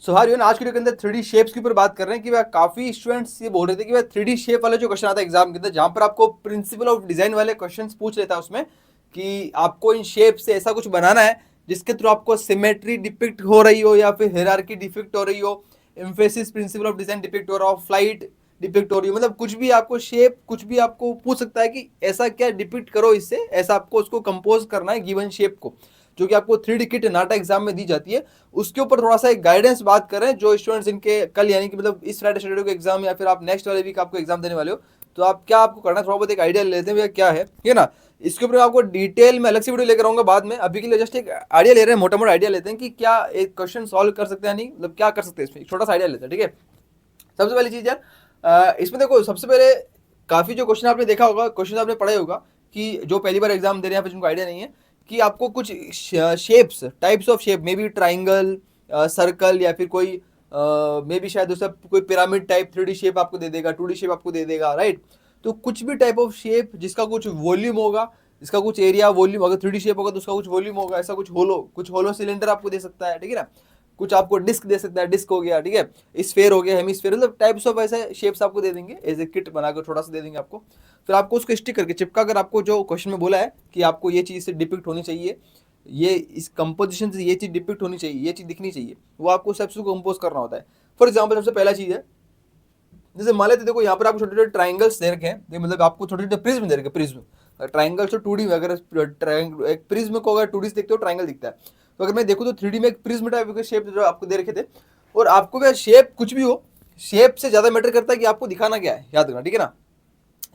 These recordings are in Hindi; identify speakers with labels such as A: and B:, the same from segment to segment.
A: सो हार आज के वीडियो के अंदर 3D शेप्स के ऊपर बात कर रहे हैं कि भाई काफी स्टूडेंट्स ये बोल रहे थे कि भाई 3D शेप वाला जो क्वेश्चन आता है एग्जाम के अंदर, जहां पर आपको प्रिंसिपल ऑफ डिजाइन वाले क्वेश्चंस पूछ लेता है उसमें कि आपको इन शेप से ऐसा कुछ बनाना है जिसके थ्रू आपको सिमेट्री डिपिक्ट हो रही हो या फिर हायरार्की डिपिक्ट हो रही हो, emphasis principle of design depict हो रहा हो, फ्लाइट डिपिक्ट हो रही हो, मतलब कुछ भी आपको शेप कुछ भी आपको पूछ सकता है कि ऐसा क्या डिपिक्ट करो, इससे ऐसा आपको उसको कंपोज करना है गिवन शेप को, जो कि आपको 3D किट नाटा एग्जाम में दी जाती है। उसके ऊपर थोड़ा सा एक गाइडेंस बात करें जो स्टूडेंट्स इनके कल यानी कि मतलब इस फ्राइडे सैटरडे को एग्जाम या फिर आप नेक्स्ट वाले वीक आपको एग्जाम देने वाले हो, तो आप क्या आपको करना है थोड़ा बहुत एक आइडिया ले लेते हैं भैया क्या है, ठीक है ना। इसके ऊपर आपको डिटेल में अलग से वीडियो लेकर आऊंगा बाद में, अभी के लिए जस्ट एक आइडिया ले रहे हैं, मोटा मोटा आइडिया लेते हैं कि क्या एक क्वेश्चन सॉल्व कर सकते हैं, नहीं मतलब क्या कर सकते हैं, इसमें छोटा सा आइडिया लेते हैं, ठीक है। सबसे पहली चीज यार इसमें देखो, सबसे पहले काफी जो क्वेश्चन आपने देखा होगा, क्वेश्चन आपने पढ़ा होगा कि जो पहली बार एग्जाम दे रहे हैं जिनको आइडिया नहीं है कि आपको कुछ shapes, types of shape, may be triangle, circle या फिर कोई मे बी शायद उसका कोई पिरामिड टाइप 3D शेप आपको दे देगा, 2D शेप आपको दे देगा, राइट। तो कुछ भी टाइप ऑफ शेप जिसका कुछ वॉल्यूम होगा, जिसका कुछ एरिया वॉल्यूम, अगर 3D शेप होगा तो उसका कुछ वॉल्यूम होगा, ऐसा कुछ होलो सिलेंडर आपको दे सकता है, ठीक है ना। कुछ आपको डिस्क दे सकता है, डिस्क हो गया, ठीक है, स्फेयर हो गया, हेमिस्फेयर, मतलब टाइप्स ऑफ ऐसे शेप्स आपको दे देंगे, एज ए किट बनाकर थोड़ा सा दे देंगे आपको। फिर आपको उसको स्टिक करके चिपका कर आपको जो क्वेश्चन में बोला है कि आपको ये चीज़ से डिपिक्ट होनी चाहिए, ये इस कंपोजिशन से ये चीज़ डिपिक्ट होनी चाहिए, ये चीज़ दिखनी चाहिए, वो आपको सबसे कंपोज करना होता है। फॉर एग्जाम्पल सबसे पहला चीज़ है, जैसे मान लेते देखो यहाँ पर आपको छोटे छोटे ट्राइंगल्स दे रखे हैं, मतलब आपको छोटे छोटे प्रिज्म दे रखे हैं, प्रिज्म ट्राइंगल तो 2D में, अगर एक प्रिज्म को अगर 2D से देखते हो ट्राइंगल दिखता है, तो अगर मैं देखूँ तो 3D में एक प्रिज्म टाइप के शेप जो आपको दे रखे थे, और आपको क्या शेप कुछ भी हो, शेप से ज्यादा मैटर करता है कि आपको दिखाना क्या है, याद रखना, ठीक है ना।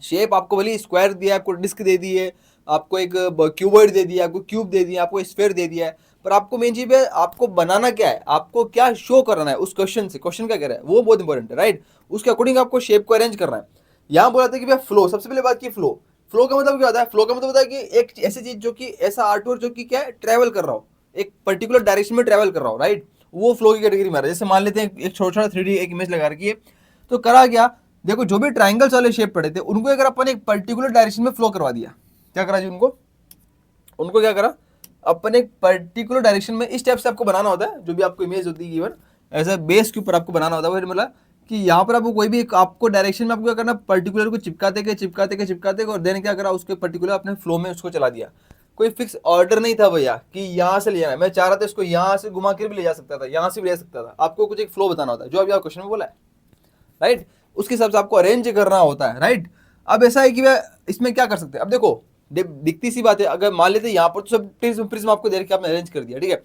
A: शेप आपको भले स्क्वायर दिया है, आपको डिस्क दे दी है, आपको एक क्यूबॉइड दे दिया, आपको क्यूब दे दिया, आपको स्फेयर दे दिया है, पर आपको मेन चीज है आपको बनाना क्या है, आपको क्या शो करना है उस क्वेश्चन से, क्वेश्चन क्या कह रहा है वो बहुत इंपॉर्टेंट है, राइट। उसके अकॉर्डिंग आपको शेप को अरेंज करना है। यहाँ बोला था कि भैया फ्लो, सबसे पहले बात की फ्लो। फ्लो का मतलब क्या होता है, फ्लो का मतलब होता है कि एक ऐसी चीज जो कि ऐसा आर्टवर्क जो कि क्या है, ट्रेवल कर रहा हो, एक पर्टिकुलर डायरेक्शन में ट्रेवल कर रहा हो, राइट, वो फ्लो की कैटेगरी में आ रहा है। जैसे मान लेते हैं एक छोटा छोटा 3D एक इमेज लगा रखी है, तो करा गया, देखो जो भी ट्राइंगल्स वाले शेप पड़े थे उनको अगर अपन एक पर्टिकुलर डायरेक्शन में फ्लो करवा दिया, क्या करा जी उनको, उनको क्या करा, अपन एक पर्टिकुलर डायरेक्शन में इस टाइप से आपको बनाना होता है, जो भी आपको इमेज होती है गिवन ऐसा बेस के ऊपर आपको बनाना होता है। वो मतलब कि यहाँ पर आपको कोई भी आपको डायरेक्शन में आपको क्या करना, पर्टिकुलर को चिपकाते और देन क्या करा, उसके पर्टिकुलर अपने फ्लो में उसको चला दिया। कोई फिक्स ऑर्डर नहीं था भैया कि यहाँ से ले जाना है, मैं चाह रहा था इसको यहाँ से घुमा कर भी ले जा सकता था, यहाँ से भी ले जा सकता था, आपको कुछ एक फ्लो बताना होता है जो अभी आप क्वेश्चन में बोला है, राइट। उसके हिसाब से आपको अरेंज करना होता है, राइट। अब ऐसा है कि वह इसमें क्या कर सकते हैं, अब देखो दिखती सी बात है, अगर मान लेते यहाँ पर तो सब प्रिज्म प्रिज्म आपको दे रखे आपने अरेंज कर दिया, ठीक है।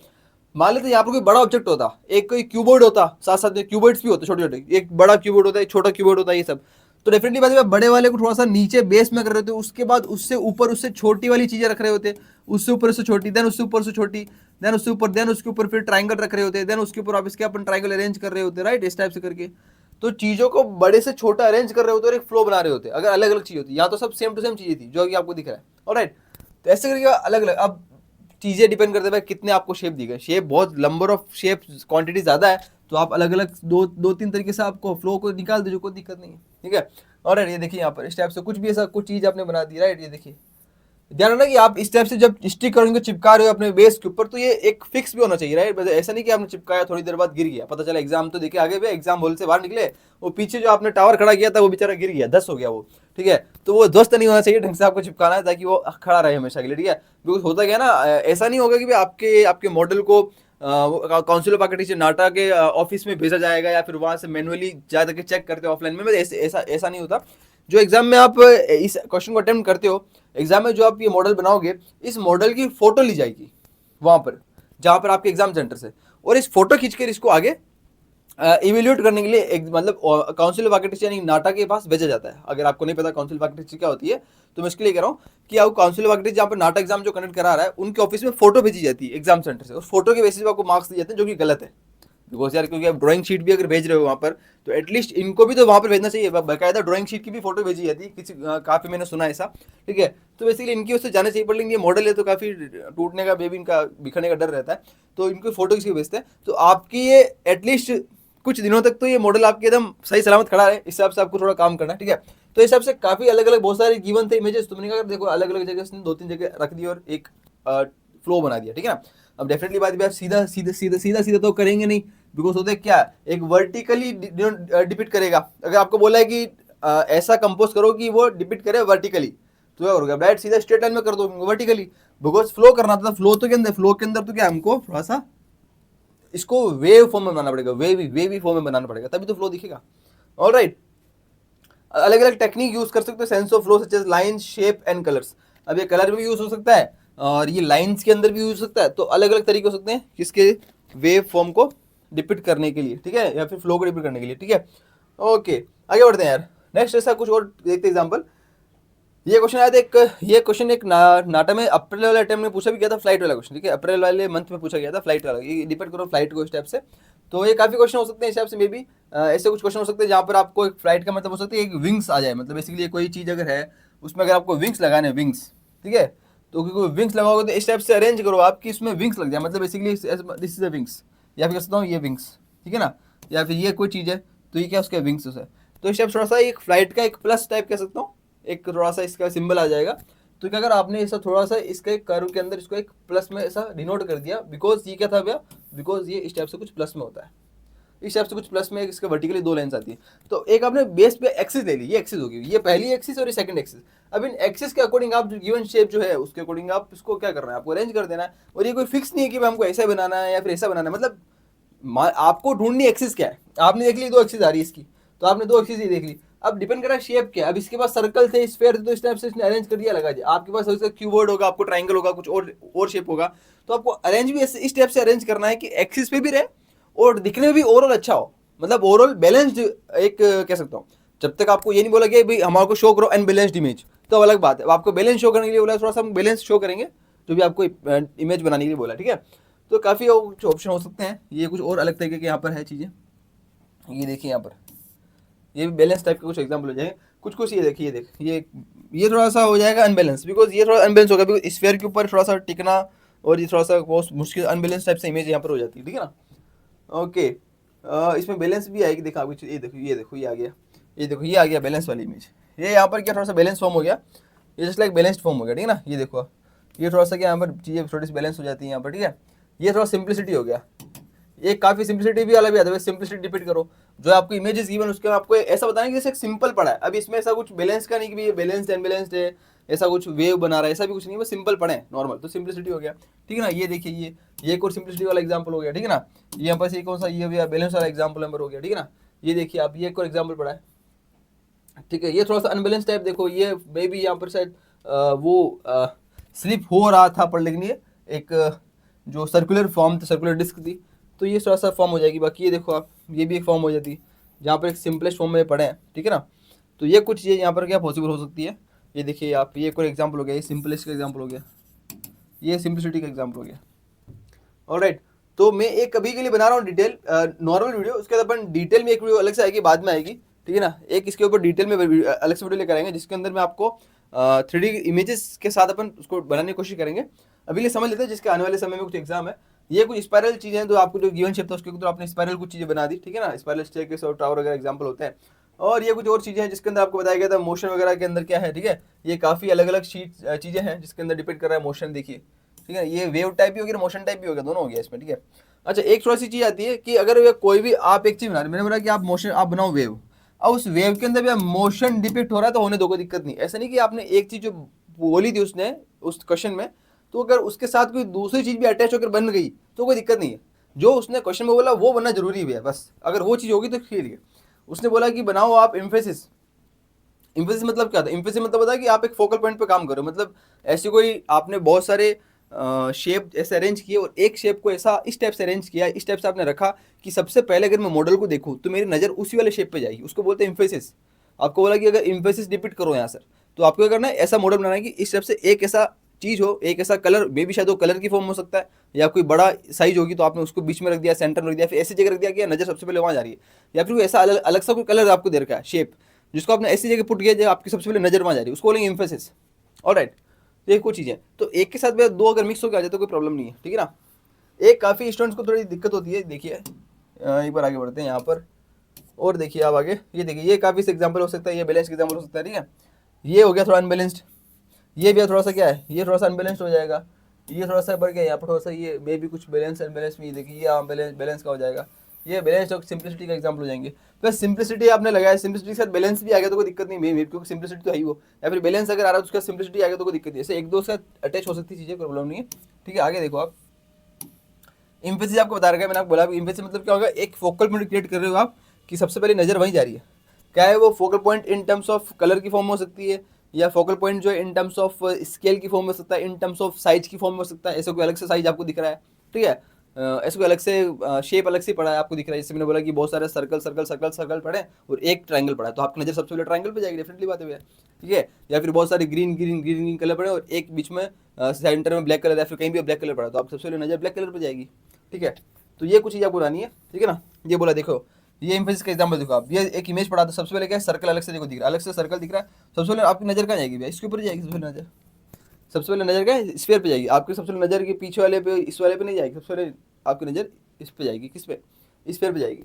A: मान लेते यहाँ पर कोई बड़ा ऑब्जेक्ट होता, एक कोई क्यूबोर्ड होता, साथ साथ में क्यूबोर्ड्स भी होते छोटे छोटे, एक बड़ा क्यूबोर्ड होता है, एक छोटा क्यूबोर्ड होता है, ये सब तो डेफिनेटली बात है बड़े वाले को थोड़ा सा नीचे बेस में कर रहे होते, उसके बाद उससे ऊपर उससे छोटी वाली चीजें रख रहे होते, उससे ऊपर से छोटी, देन उससे ऊपर से छोटी, देन उससे ऊपर, देन उसके ऊपर फिर ट्राइंगल रख रहे होते, देन उसके ऊपर आप इसके अपन ट्राइंगल अरेंज कर रहे होते, राइट, इस टाइप से करके। तो चीजों को बड़े से छोटा अरेंज कर रहे होते और एक फ्लो बना रहे होते, अगर अलग अलग चीज होती, यहाँ तो सब सेम टू सेम चीजें थी जो कि आपको दिख रहा है, ऑलराइट। तो ऐसे करके अलग अलग अब चीजें डिपेंड करते हैं कितने आपको शेप दी गए, शेप बहुत नंबर ऑफ शेप क्वांटिटी ज्यादा है, तो आप अलग अलग दो तीन तरीके से आपको फ्लो को निकाल दीजिए, कोई दिक्कत नहीं है, ठीक है। और ये देखिए यहाँ पर इस टाइप से कुछ भी ऐसा कुछ चीज आपने बना दी, राइट, ये देखिए ध्यान रखना कि आप इस टाइप से जब स्टिक करेंगे चिपका रहे हो अपने बेस के ऊपर, तो ये एक फिक्स भी होना चाहिए, राइट। ऐसा नहीं कि आपने चिपकाया थोड़ी देर बाद गिर गया, पता चला एग्जाम तो देखे आगे भी एग्जाम हॉल से बाहर निकले, वो पीछे जो आपने टावर खड़ा किया था वो बेचारा गिर गया, ध्वस्त हो गया वो, ठीक है। तो वो ध्वस्त नहीं होना चाहिए, ढंग से आपको चिपकाना है ताकि वो खड़ा रहे हमेशा के लिए, ठीक है। बिकॉज होता क्या ना, ऐसा नहीं होगा कि आपके आपके मॉडल को काउंसिल ऑफ आर्किटेक्चर नाटा के ऑफिस में भेजा जाएगा या फिर वहां से मैनुअली जा करके चेक करते ऑफलाइन में, ऐसा नहीं होता। जो एग्जाम में आप इस क्वेश्चन को अटेम्प्ट करते हो, एग्जाम में जो आप ये मॉडल बनाओगे, इस मॉडल की फोटो ली जाएगी वहां पर जहां पर आपके एग्जाम सेंटर से, और इस फोटो खींचकर इसको आगे इवेल्यूएट करने के लिए एक मतलब काउंसिल ऑफ आर्किटेक्चर यानी नाटा के पास भेजा जाता है। अगर आपको नहीं पता काउंसिल ऑफ आर्किटेक्चर क्या होती है, तो मैं इसके लिए कह रहा हूँ कि आपको काउंसिल ऑफ आर्किटेक्चर जहाँ पर नाटा एग्जाम जो कंडक्ट करा रहा है उनके ऑफिस में फोटो भेजी जाती है एग्जाम सेंटर से, उस फोटो के बेसिस पे आपको मार्क्स दिए जाते हैं, जो कि गलत है। बिकॉज यार क्योंकि आप ड्राइंग शीट भी अगर भेज रहे हो वहाँ पर, तो एटलीस्ट इनको भी तो वहाँ पर भेजना चाहिए, बाकायदा ड्राइंग शीट की भी फोटो भेजी जाती है किसी काफ़ी, मैंने सुना ऐसा, ठीक है। तो बेसिकली इनकी उससे जाने चाहिए, पर लेकिन ये मॉडल है तो काफ़ी टूटने का बेबी इनका बिखरने का डर रहता है, तो इनको फोटो किसी को भेजते हैं, तो आपकी ये एटलीस्ट कुछ दिनों तक तो ये मॉडल आपके एकदम सही सलामत खड़ा है, इस हिसाब से आपको थोड़ा काम करना है, ठीक है। तो इस हिसाब से काफ़ी अलग अलग बहुत सारे गिवन थे इमेजेस, तुमने कहा देखो अलग अलग जगह उसने दो तीन जगह रख दी और एक फ्लो बना दिया, ठीक है ना। अब डेफिनेटली बात भी आप सीधा सीधा सीधा सीधा सीधा तो करेंगे नहीं, बिकॉज होते क्या है, एक वर्टिकली डिपिक्ट करेगा। अगर आपको बोला है कि ऐसा कंपोज करो कि वो डिपिक्ट करे वर्टिकली, तो क्या करोगे, डायरेक्ट सीधा स्ट्रेट लाइन में कर दो वर्टिकली। बिकॉज फ्लो करना था, फ्लो तो फ्लो के अंदर तो क्या हमको थोड़ा सा इसको वेव फॉर्म में बनाना पड़ेगा, वेवी फॉर्म में बनाना पड़ेगा, तभी तो फ्लो दिखेगा। ऑलराइट, अलग अलग टेक्निक यूज कर सकते हो sense of flow, such as line, shape and colours. अब ये कलर भी यूज हो सकता है और ये लाइंस के अंदर भी यूज हो सकता है, तो अलग अलग तरीके हो सकते हैं किसके वेव फॉर्म को डिपिक्ट करने के लिए, ठीक है, या फिर फ्लो को डिपिक्ट करने के लिए, ठीक है। ओके, आगे बढ़ते हैं यार। नेक्स्ट ऐसा कुछ और देखते एग्जाम्पल। ये क्वेश्चन आया था ये क्वेश्चन एक नाटा में अप्रैल वाले अटेम्प्ट में पूछा भी गया था, फ्लाइट वाला क्वेश्चन, ठीक है, अप्रैल वाले मंथ में पूछा गया था फ्लाइट वाला। ये डिपेंड करो फ्लाइट को इस टाइप से, तो ये काफी क्वेश्चन हो सकते हैं इस टाइप से। मे बी ऐसे कुछ क्वेश्चन हो सकते हैं जहाँ पर आपको एक फ्लाइट का मतलब हो सकता है एक विंग्स आ जाए, मतलब बेसिकली कोई चीज अगर है उसमें अगर आपको विंग्स लगाने विंग्स, ठीक है, तो क्योंकि विंग्स लगाओगे तो इस टाइप से अरेंज करो आप कि इसमें विंग्स लग जाए, मतलब basically this is a wings, या फिर कह सकता हूँ ये विंग्स, ठीक है ना, या फिर ये कोई चीज़ है तो ये क्या उसके विंग्स है। तो इस टाइप थोड़ा सा एक फ्लाइट का एक प्लस टाइप कह सकता हूँ, एक थोड़ा सा इसका सिंबल आ जाएगा। तो क्या अगर आपने ऐसा थोड़ा सा इसके कर्व के अंदर इसको एक प्लस में ऐसा डिनोट कर दिया, बिकॉज ये क्या था भैया, बिकॉज ये इस टाइप से कुछ प्लस में होता है, इस टाइप से कुछ प्लस में इसके वर्टिकली दो लाइंस आती है। तो एक आपने बेस पे एक्सिस ले ली, ये एक्सिस होगी, ये पहली एक्सिस और ये सेकंड एक्सिस। अब इन एक्सिस के अकॉर्डिंग आप जो गिवन शेप जो है उसके अकॉर्डिंग आप इसको क्या करना है, आपको अरेंज कर देना है। और ये कोई फिक्स नहीं है कि भाई हमको ऐसा बनाना है या फिर ऐसा बनाना है, मतलब आपको ढूंढनी एक्सिस क्या है। आपने देख ली दो एक्सिस आ रही है इसकी, तो आपने दो एक्सिस ही देख ली। अब डिपेंड कर रहा है शेप क्या। अब इसके पास सर्कल थे, स्फीयर थे, तो इस टाइप से इसने अरेंज कर दिया, लगा दिया। आपके पास इसका क्यूबोर्ड होगा, आपको ट्राइंगल होगा, कुछ और शेप होगा, तो आपको अरेंज भी इस टाइप से अरेंज करना है कि एक्सिस पे भी रहे और दिखने में भी ओवरऑल अच्छा हो, मतलब ओवरऑल बैलेंस्ड एक कह सकता हूँ। जब तक आपको ये नहीं बोला कि भाई हमारे को शो करो अनबैलेंस्ड इमेज, तो अलग बात है। आपको बैलेंस शो करने के लिए बोला, थोड़ा सा हम बैलेंस शो करेंगे, तो भी आपको इमेज बनाने के लिए बोला, ठीक है। तो काफ़ी ऑप्शन हो सकते हैं। ये कुछ और अलग तरीके के यहाँ पर है चीज़ें, ये देखिए यहाँ पर ये भी बैलेंस टाइप के कुछ एग्जाम्पल हो जाएंगे। कुछ कुछ ये देखिए, ये थोड़ा सा हो जाएगा अनबैलेंस, बिकॉज ये थोड़ा अनबैलेंस होगा, बिकॉज स्फीयर के ऊपर थोड़ा सा टिकना और ये थोड़ा सा बहुत मुश्किल अनबैलेंस टाइप से इमेज यहाँ पर हो जाती है, ठीक है ना। ओके, इसमें बैलेंस भी आएगी, देखा कुछ ये देखो, ये आ गया, ये देखो ये आ गया बैलेंस वाली इमेज। ये यहाँ पर क्या थोड़ा सा बैलेंस फॉर्म हो गया, ये जस्ट लाइक बैलेंस्ड फॉर्म हो गया, ठीक है ना। ये देखो ये थोड़ा सा क्या यहाँ पर चीज़ें थोड़ी सी बैलेंस हो जाती है यहाँ पर, ठीक है। ये थोड़ा सिंप्लिसिटी हो गया, ये काफ़ी सिंप्लिसिटी भी अलग भी आता है। सिंप्लिसिटी डिपेंड करो जो आपको इमेजेस गिवन उसके आपको ऐसा बताना कि जैसे एक सिंपल पड़ा है। अब इसमें ऐसा कुछ बैलेंस का नहीं कि ये बैलेंस्ड अनबैलेंस्ड है, ऐसा कुछ वेव बना रहा है, ऐसा भी कुछ नहीं, बस सिंपल पड़े हैं नॉर्मल, तो सिंप्लिसिटी हो गया, ठीक है ना। ये देखिए ये एक और सिंप्लिसिटी वाला एग्जाम्पल हो गया, ठीक है ना। ये यहाँ पर कौन सा ये भी बैलेंस वाला एग्जाम्पल नंबर हो गया, ठीक है ना। ये देखिए आप, ये एक और एग्जाम्पल पड़ा है, ठीक है। ये थोड़ा सा अनबैलेंस टाइप देखो, ये मे बी यहाँ पर शायद वो स्लिप हो रहा था पर, लेकिन ये एक जो सर्कुलर फॉर्म थी, सर्कुलर डिस्क थी, तो ये थोड़ा सा फॉर्म हो जाएगी। बाकी ये देखो आप, ये भी एक फॉर्म हो जाती जहाँ पर एक सिंपलेस्ट फॉर्म में पढ़े हैं, ठीक है ना। तो ये कुछ चीज़ें यहाँ पर क्या पॉसिबल हो सकती है। ये देखिए आप, ये कोई एग्जाम्पल हो गया, ये सिंपलेस्ट का एग्जाम्पल हो गया, ये सिंप्लिसिटी का एग्जाम्पल हो गया। ऑलराइट, तो मैं एक कभी के लिए बना रहा हूँ डिटेल नॉर्मल वीडियो, उसके बाद अपन डिटेल में एक वीडियो अलग से आएगी, बाद में आएगी, ठीक है ना। एक इसके ऊपर डिटेल में अलग से वीडियो लेकर आएंगे, जिसके अंदर मैं आपको 3D इमेजेस के साथ अपन उसको बनाने की कोशिश करेंगे। अभी लिए समझ लेते हैं, जिसके आने वाले समय में कुछ एग्जाम है। ये कुछ स्पाइरल चीज़ें हैं, तो आपको जो गिवन शेप था उसके तो आपने स्पाइरल कुछ चीज़ें बना दी, ठीक है ना। स्पाइरल स्टेयरकेस और टावर वगैरह एग्जाम्पल होते हैं। और ये कुछ और चीज़ें हैं जिसके अंदर आपको बताया गया था मोशन वगैरह के अंदर क्या है, ठीक है। ये काफ़ी अलग अलग चीज़ें हैं जिसके अंदर डिपेंड कर रहा है मोशन, देखिए, ठीक है। ये वेव टाइप भी हो गया, मोशन टाइप भी हो गया, दोनों हो गया इसमें, ठीक है। अच्छा, एक थोड़ी सी चीज़ आती है कि अगर कोई भी आप एक चीज़ बना रहे, मैंने बोला कि आप मोशन आप बनाओ वेव, और उस वेव के अंदर भी मोशन डिपिक्ट हो रहा है, तो होने दो, कोई दिक्कत नहीं। ऐसा नहीं कि आपने एक चीज़ जो बोली थी उसने उस क्वेश्चन में, तो अगर उसके साथ कोई दूसरी चीज़ भी अटैच होकर बन गई तो कोई दिक्कत नहीं है। जो उसने क्वेश्चन में बोला वो बनना जरूरी भी है, बस अगर वो चीज़ होगी तो ठीक है। उसने बोला कि बनाओ आप एम्फेसिस। इम्फेसिस मतलब क्या था, इम्फेसिस मतलब होता है कि आप एक फोकल पॉइंट पे काम करो, मतलब ऐसे कोई आपने बहुत सारे शेप ऐसे अरेंज किए और एक शेप को ऐसा इस टाइप से अरेंज किया, इस टाइप से आपने रखा कि सबसे पहले अगर मैं मॉडल को देखूँ तो मेरी नज़र उसी वाले शेप पे जाएगी, उसको बोलते हैं इम्फेसिस। आपको बोला कि अगर इम्फेसिस डिपिक्ट करो यहाँ सर, तो आपको क्या करना है, ऐसा मॉडल बनाना है कि इस टाइप से एक ऐसा चीज़ हो, एक ऐसा कलर, मे भी शायद वो कलर की फॉर्म हो सकता है, या कोई बड़ा साइज होगी तो आपने उसको बीच में रख दिया, सेंटर में रख दिया, फिर ऐसी जगह रख दिया कि नज़र सबसे पहले वहाँ जा रही है, या फिर कोई ऐसा अलग सा कोई कलर आपको दे रखा है शेप, जिसको आपने ऐसी जगह पुट किया जो आपकी सबसे पहले नजर में आ जा रही है, उसको बोलेंगे एम्फेसिस। ऑलराइट, तो ये कुछ चीज़ें, तो एक के साथ दो अगर मिक्स होकर आ जाए तो कोई प्रॉब्लम नहीं है, ठीक है ना। एक काफ़ी स्टूडेंट्स को थोड़ी दिक्कत होती है, देखिए एक बार आगे बढ़ते हैं यहाँ पर, और देखिए आप आगे, ये देखिए ये काफ़ी एग्जाम्पल हो सकता है, ये बैलेंस एग्जाम्पल हो सकता है, ठीक है। ये हो गया थोड़ा अनबैलेंस्ड, ये भी थोड़ा सा क्या है, ये थोड़ा सा अनबैलेंस्ड हो जाएगा। ये थोड़ा सा बढ़ गया, यहाँ पर थोड़ा सा ये मे भी कुछ बैलेंस अनबैलेंस में, देखिए ये बैलेंस का हो जाएगा। ये बैलेंस और सिंप्लिसिटी का एग्जाम्पल हो जाएंगे। प्लस सिंप्लिसिटी आपने लगाया, सिंप्लिसिटी के साथ बैलेंस भी आ गया तो कोई दिक्कत नहीं है, क्योंकि सिंप्लिसिटी तो है ही वो, या फिर बैलेंस अगर आ रहा है तो उसका सिंप्लिसिटी आ गया तो कोई दिक्कत नहीं है। ऐसे एक दो से अटैच हो सकती चीज़ें, प्रॉब्लम नहीं है। ठीक है, आगे देखो आप। इम्फेसिस आपको बता रखा है, मैंने आपको बोला इम्फेसिस मतलब क्या होगा, एक फोकल पॉइंट क्रिएट कर रहे हो आप कि सबसे पहले नजर वहीं जा रही है। क्या है वो focal point, in terms of colour की फॉर्म हो सकती है, या फोकल पॉइंट जो है इन टर्म्स ऑफ स्केल की फॉर्म में हो सकता है, इन टर्म्स ऑफ साइज की फॉर्म में हो सकता है। ऐसा कोई अलग से साइज आपको दिख रहा है, ठीक है, ऐसे कोई अलग से शेप अलग से पड़ा है आपको दिख रहा है। जैसे मैंने बोला कि बहुत सारे सर्कल सर्कल सर्कल सर्कल पड़े हैं और एक ट्रायंगल पड़ा है, तो आपकी नजर सबसे पहले ट्रायंगल पे जाएगी, डेफिनेटली बात है भैया। ठीक है, या फिर बहुत सारे green green green green colour पड़े और एक बीच में सेंटर में ब्लैक कलर, या फिर कहीं भी ब्लैक कलर पड़ा, तो आप सबसे पहले नजर ब्लैक कलर पे जाएगी। ठीक है, तो ये कुछ चीज़ आपको बनानी है, ठीक है ना। ये बोला देखो, ये इम्फेसिस का एग्जाम्पल देखो आप, ये एक इमेज पढ़ा था, सबसे पहले क्या है, सर्कल अलग से देखो दिख रहा है, अलग से सर्कल दिख रहा है, सबसे पहले आपकी नजर कहाँ जाएगी भैया, इसके ऊपर जाएगी सबसे पहले नजर। सबसे पहले नजर क्या है, स्फीयर पे जाएगी आपकी, सबसे पहले नजर के पीछे वाले पे, इस वाले पे नहीं जाएगी, सबसे पहले आपकी नजर इस पे जाएगी, किस पे, स्फीयर पे जाएगी।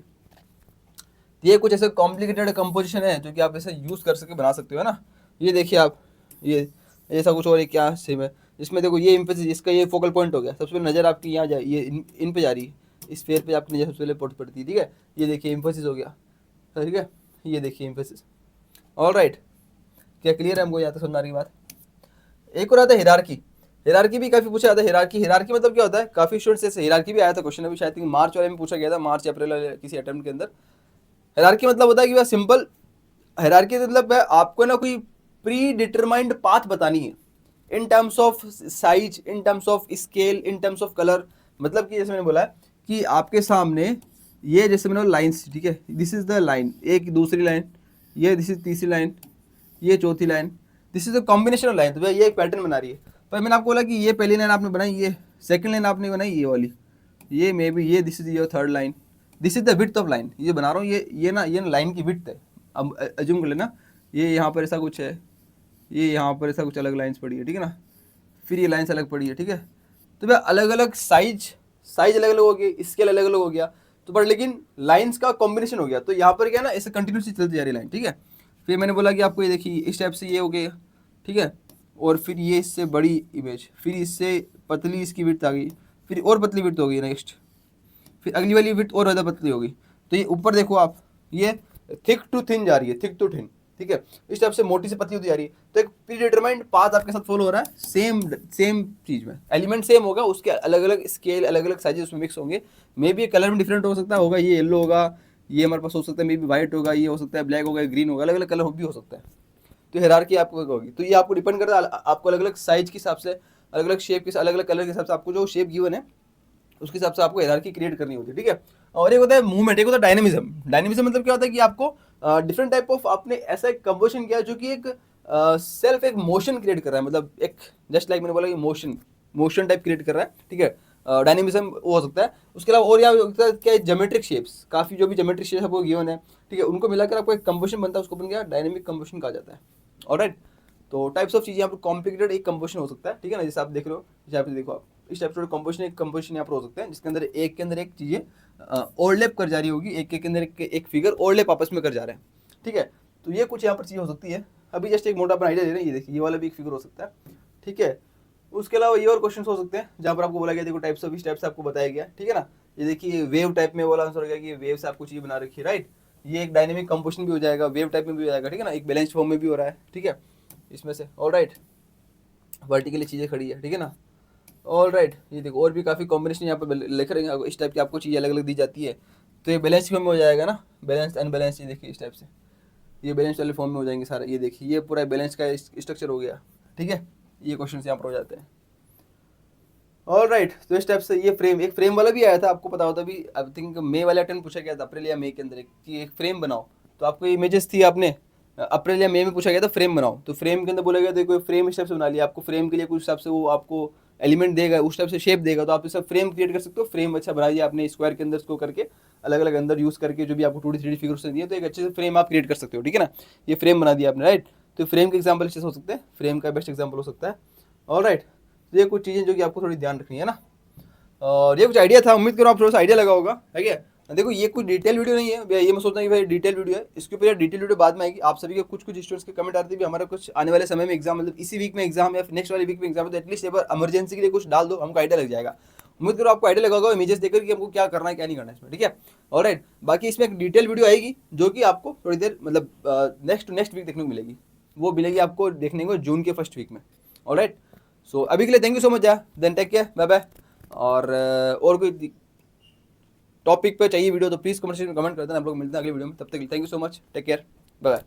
A: ये कुछ ऐसे कॉम्प्लिकेटेड कंपोजिशन है जो कि आप ऐसे यूज कर सके, बना सकते हो, है ना। ये देखिए आप, ये ऐसा कुछ और, क्या सेम है, इसमें देखो ये इम्फेसिस, इसका ये फोकल पॉइंट हो गया, सबसे पहले नजर आपकी यहाँ जाए, ये इन पे जा रही है, इस फेयर पे आपकी नजर सबसे पहले पड़ती है। ठीक है, ये देखिए इम्फेसिस हो गया, ठीक है, ये देखिए इम्फेसिस। ऑल राइट, क्या क्लियर है हमको, यहाँ तक समझ आ रही बात। एक और आता है हिरार्की। हिरार्की भी काफी पूछा जाता है। हिरार्की, हिरार्की मतलब क्या होता है, काफी स्टूडेंट्स से हिरार्की भी आया था क्वेश्चन, अभी शायद मार्च वाले में पूछा गया था, मार्च अप्रैल वाले किसी अटेम्प्ट के अंदर। हायरार्की मतलब होता है कि वह सिंपल, हायरार्की मतलब है आपको ना कोई प्री डिटरमाइंड पाथ बतानी है, in terms of size, in terms of scale, in terms of colour. मतलब कि जैसे मैंने बोला कि आपके सामने ये, जैसे मैंने लाइन्स, ठीक है, दिस इज द लाइन, एक दूसरी लाइन, ये दिस इज तीसरी लाइन, ये चौथी line, this is the combination of line. तो भैया ये एक पैटर्न बना रही है। पर मैंने आपको बोला कि ये पहली लाइन आपने बनाई, ये सेकंड लाइन आपने बनाई, ये वाली, ये मे बी ये this is your third line, this is the width of line. ये बना रहा हूँ, ये ना लाइन की विड्थ है। अब अज्यूम कर लेना, ये यहाँ पर ऐसा कुछ है, ये यहाँ पर ऐसा कुछ अलग लाइन्स पड़ी है, ठीक है ना, फिर ये लाइन्स अलग पड़ी है, ठीक है। तो भैया अलग अलग साइज अलग अलग हो गई, स्केल अलग अलग हो गया, तो पर लेकिन लाइन्स का कॉम्बिनेशन हो गया। तो यहाँ पर क्या ना, ऐसे कंटिन्यूसली चलती जा रही लाइन, ठीक है। फिर मैंने बोला कि आपको ये देखिए इस टाइप से ये हो गया, ठीक है, और फिर ये इससे बड़ी इमेज, फिर इससे पतली इसकी विड्थ आ गई, फिर और पतली विड्थ हो गई नेक्स्ट, फिर अगली वाली विड्थ और ज़्यादा पतली होगी। तो ये ऊपर देखो आप, ये थिक टू थिन जा रही है, थिक टू थिन, ठीक है, इस टाइप से मोटी से पतली होती जा रही है। तो एक प्री डिटरमाइंड पाथ आपके साथ फॉलो हो रहा है, सेम चीज में एलिमेंट सेम होगा, उसके अलग अलग स्केल, अलग अलग साइजेस उसमें मिक्स होंगे। मे बी कलर में डिफरेंट हो सकता होगा, ये येलो होगा, ये हमारे पास हो सकता है मे बी व्हाइट होगा, ये हो सकता है ब्लैक होगा, ग्रीन होगा, अलग अलग कलर भी हो सकता है। तो हायरार्की आपको होगी। तो ये आपको डिपेंड करता है, आपको अलग अलग साइज के हिसाब से, अलग अलग शेप के, अलग अलग कलर के हिसाब से आपको जो शेप गिवन है उसके हिसाब से आपको हायरार्की क्रिएट करनी होती है, ठीक है। और एक होता है मूवमेंट, एक होता है डायनेमिज्म। डायनेमिज्म मतलब क्या होता है कि आपको डिफरेंट टाइप ऑफ, आपने ऐसा एक कंपोजिशन किया जो कि एक सेल्फ एक मोशन क्रिएट कर रहा है, मतलब एक जस्ट लाइक मैंने बोला कि मोशन टाइप क्रिएट कर रहा है, ठीक है। डायनेमिज्म वो हो सकता है। उसके अलावा और क्या है, ज्योमेट्रिक शेप्स, काफी जो भी ज्योमेट्रिक शेप्स आपको गिवन है, ठीक है, उनको मिलाकर आपको एक कंपोजिशन बनता है, उसको अपन क्या डायनेमिक कंपोजिशन कहा जाता है। ऑलराइट, तो टाइप्स ऑफ चीज़ें यहाँ पर कॉम्प्लिकेटेड एक कंपोजिशन हो सकता है, ठीक है ना, जैसे आप देख रहे हो, जैसे आप देखो आप इस टाइप से कंपोजिशन, एक कंपोजिशन यहाँ पर हो सकता है जिसके अंदर एक के अंदर एक चीज़ें ओवरलैप कर जा रही होगी, एक के अंदर एक फिगर ओवरलैप आपस में कर जा रहे हैं, ठीक है। तो ये कुछ यहाँ पर चीज़ हो सकती है। अभी जस्ट एक मोटा अपना आइडिया दे रहे हैं, ये देखिए ये वाला भी एक फिगर हो सकता है, ठीक है। उसके अलावा ये और क्वेश्चन हो सकते हैं जहाँ पर आपको बोला गया देखो टाइप्स ऑफ, इस टाइप से आपको बताया गया, ठीक है ना। ये देखिए वेव टाइप में वाला आंसर हो गया कि वेव से आपको चीज़ बना रखी है, राइट। ये एक डायनेमिक कंपोजिशन भी हो जाएगा, वेव टाइप में भी हो जाएगा, ठीक है ना, एक बैलेंस फॉर्म में भी हो रहा है, ठीक है, इसमें से। ऑल राइट, वर्टिकली चीज़ें खड़ी है, ठीक है ना। ऑल राइट, ये देखो और भी काफ़ी कॉम्बिनेशन यहाँ पर लिख रहे हैं, इस टाइप की आपको चीज़ें अलग अलग दी जाती है। तो ये बैलेंस फॉर्म में हो जाएगा ना, बैलेंस अनबैलेंस, ये देखिए इस टाइप से ये बैलेंस वाले फॉर्म में हो जाएंगे सारा। ये देखिए ये पूरा बैलेंस का स्ट्रक्चर हो गया, ठीक है। ये क्वेश्चन यहाँ पर हो जाते हैं। ऑल राइट, तो इस टाइप से ये फ्रेम, एक फ्रेम वाला भी आया था, आपको पता होता भी, आई थिंक मई वाले अटेम्प्ट पूछा गया था, अप्रैल या मई के अंदर कि एक फ्रेम बनाओ। तो आपको इमेजेस थी, आपने अप्रैल या मई में पूछा गया था फ्रेम बनाओ, तो फ्रेम के अंदर बोला गया था कोई फ्रेम इस टाइप से बना लिया, आपको फ्रेम के लिए कुछ हिसाब से वो आपको एलिमेंट देगा, उस टाइप से शेप देगा, तो आप इस फ्रेम क्रिएट कर सकते हो। फ्रेम अच्छा बना दिया आपने स्क्वायर के अंदर इसको करके, अलग अलग अंदर यूज करके जो भी आपको 2D 3D फिगर्स दिए, तो एक अच्छे से फ्रेम आप क्रिएट कर सकते हो, ठीक है ना। ये फ्रेम बना दिया आपने, राइट। तो फ्रेम के एग्जाम्पल अच्छे से हो सकते हैं, फ्रेम का बेस्ट एग्जाम्पल हो सकता है। ऑल राइट, तो ये कुछ चीज़ें जो कि आपको थोड़ी ध्यान रखनी है ना। और ये कुछ आइडिया था, उम्मीद करो आप थोड़ा सा आइडिया लगा होगा, है क्या। देखो ये कुछ डिटेल वीडियो नहीं है, ये मैं सोचता हूँ कि भाई डिटेल वीडियो है, इसके ऊपर डिटेल वीडियो बाद में आएगी। आप सभी के कुछ स्टूडेंट्स के कमेंट आते भी हमारा कुछ आने वाले समय में एग्जाम, मतलब इसी वीक में एग्जाम या नेक्स्ट वाले वीक में एग्जाम है, तो एटलीस्ट एक बार इमरजेंसी के लिए कुछ डाल दो, हमको आइडिया लग जाएगा। उम्मीद करो आपको आइडिया लगा होगा इमेजेस देखकर कि हमको क्या करना है क्या नहीं करना है इसमें, ठीक है। ऑलराइट, बाकी इसमें एक डिटेल वीडियो आएगी जो कि आपको थोड़ी देर मतलब नेक्स्ट वीक देखने को मिलेगी, वो मिलेगी आपको देखने को जून के फर्स्ट वीक में। ऑलराइट, सो अभी के लिए थैंक यू सो मच यार, then take care, bye bye. और कोई टॉपिक पे चाहिए वीडियो तो प्लीज़ कमेंट कर देना, आप लोग मिलते हैं अगले वीडियो में, तब तक thank you so much, take care, bye bye.